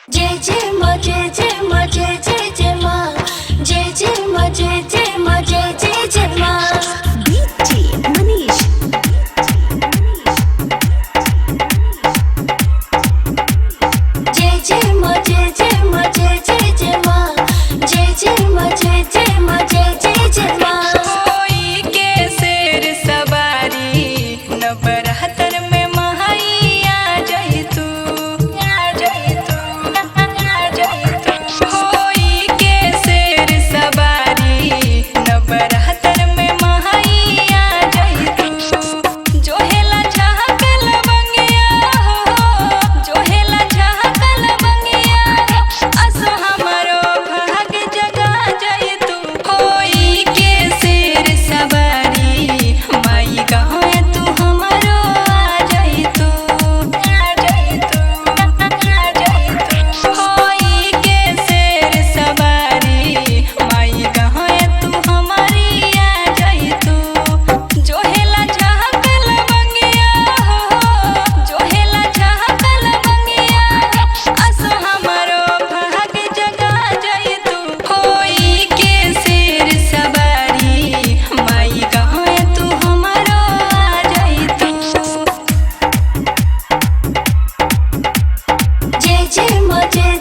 जय जय माँ जय जय माँ जय जय जय माँ जय जय माँ जय जय माँ जय जय जय माँ DJ Manish. जय जय माँ जय जय माँ जय जय जय माँ जय जय माँ जय जय माँ जय जय जय माँ कोई के शेर सवारी नवरात्र में महाइया जय तू आ जय तू आ जय तू कोई के शेर सवारी नवरात्र में महाइया जय तू जोहेला झाकल बंगिया हो जोहेला झाकल बंगिया असो हमरो भाग जगा जय तू कोई के शेर सवारी माई गाँव तू हमरो आ जय तू आ जय तू आ जय तू कोई के शेर सवारी माई गाँव तू हमारी आ जय तू जोहेला झाकल बंगिया हो जोहेला झाकल बंगिया असो हमरो भाग जगा जय तू कोई के शेर सवारी माई गाँव तू हमरो आ जय तू जय जय माँ जय